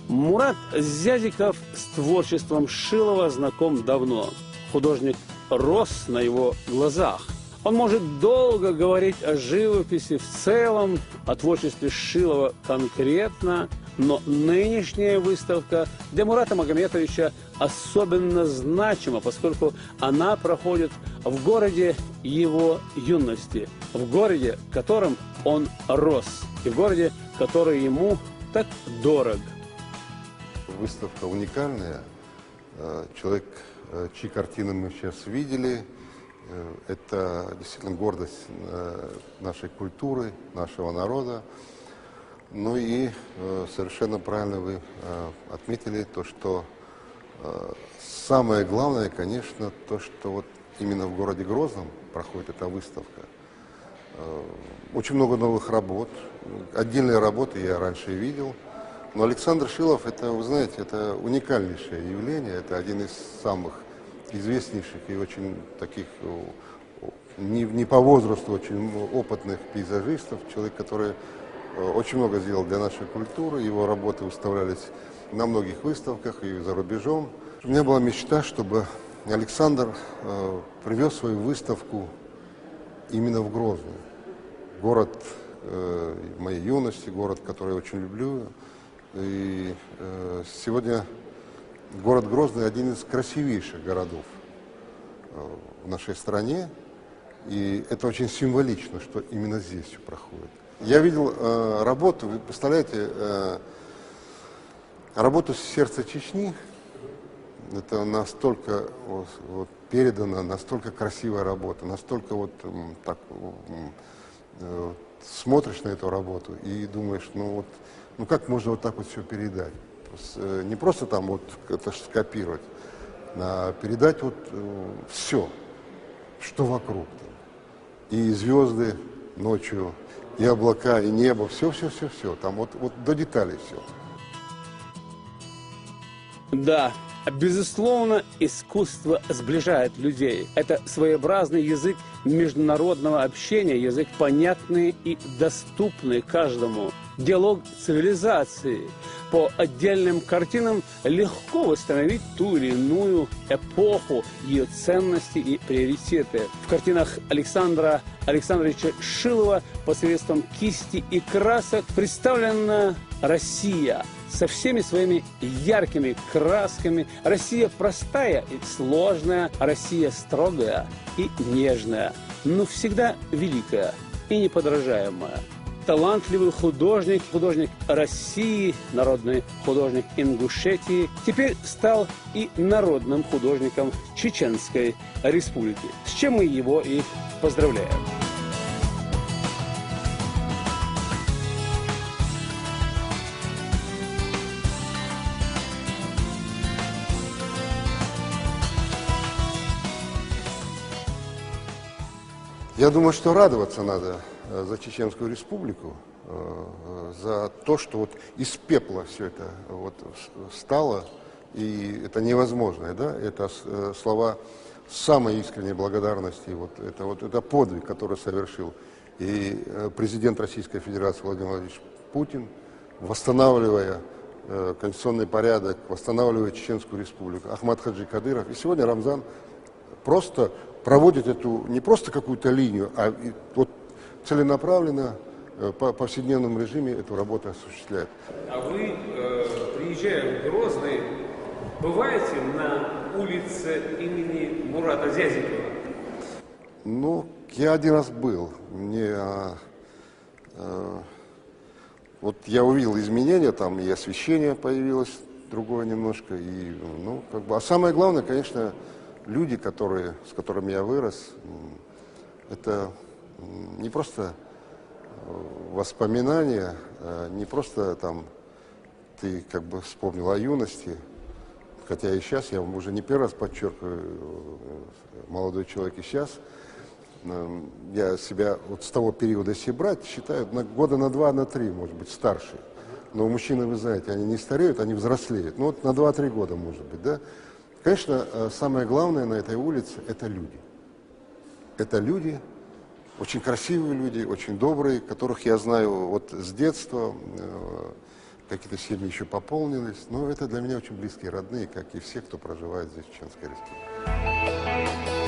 Мурат Зязиков с творчеством Шилова знаком давно. Художник рос на его глазах. Он может долго говорить о живописи в целом, о творчестве Шилова конкретно, но нынешняя выставка для Мурата Магометовича особенно значима, поскольку она проходит в городе его юности, в городе, в котором он рос, и в городе, который ему так дорог. Выставка уникальная. Человек, чьи картины мы сейчас видели, это действительно гордость нашей культуры, нашего народа. Ну и совершенно правильно вы отметили то, что самое главное, конечно, то, что вот именно в городе Грозном проходит эта выставка. Очень много новых работ. Отдельные работы я раньше видел. Но Александр Шилов, это, вы знаете, это уникальнейшее явление. Это один из самых известнейших и очень таких, не по возрасту, очень опытных пейзажистов. Человек, который очень много сделал для нашей культуры. Его работы выставлялись на многих выставках и за рубежом. У меня была мечта, чтобы Александр привез свою выставку именно в Грозный. Город моей юности, город, который я очень люблю. И сегодня город Грозный один из красивейших городов в нашей стране. И это очень символично, что именно здесь все проходит. Я видел работу, вы представляете, работу «Сердце Чечни». Это настолько вот, передана, настолько красивая работа, настолько вот так смотришь на эту работу и думаешь, ну как можно вот так вот все передать? Не просто там вот это скопировать, а передать вот все, что вокруг. И звезды ночью, и облака, и небо, все. Там вот до деталей все. Да, безусловно, искусство сближает людей. Это своеобразный язык международного общения, язык понятный и доступный каждому. Диалог цивилизации. По отдельным картинам легко восстановить ту или иную эпоху, ее ценности и приоритеты. В картинах Александра Александровича Шилова посредством кисти и красок представлена Россия со всеми своими яркими красками. Россия простая и сложная, Россия строгая и нежная, но всегда великая и неподражаемая. Талантливый художник, художник России, народный художник Ингушетии, теперь стал и народным художником Чеченской Республики, с чем мы его и поздравляем. Я думаю, что радоваться надо за Чеченскую Республику, за то, что вот из пепла все это вот стало, и это невозможное, да, это слова самой искренней благодарности, это подвиг, который совершил и президент Российской Федерации Владимир Владимирович Путин, восстанавливая конституционный порядок, восстанавливая Чеченскую Республику, Ахмад Хаджи Кадыров, и сегодня Рамзан просто проводит эту, не просто какую-то линию, а вот целенаправленно, по повседневному режиме эту работу осуществляет. А вы, приезжая в Грозный, бываете на улице имени Мурата Зязикова? Ну, я один раз был. Вот я увидел изменения, там и освещение появилось другое немножко, и, ну, как бы, а самое главное, конечно, люди, с которыми я вырос, это не просто воспоминания, не просто там ты как бы вспомнил о юности, хотя и сейчас, я вам уже не первый раз подчеркиваю, молодой человек и сейчас, я себя вот с того периода, если брать, считаю, года на 2, на 3, может быть, старше. Но мужчины, вы знаете, они не стареют, они взрослеют. Ну вот на 2-3 года, может быть, да. Конечно, самое главное на этой улице – это люди. Это люди, очень красивые люди, очень добрые, которых я знаю вот с детства, какие-то семьи еще пополнились, но это для меня очень близкие родные, как и все, кто проживает здесь, в Чеченской Республике.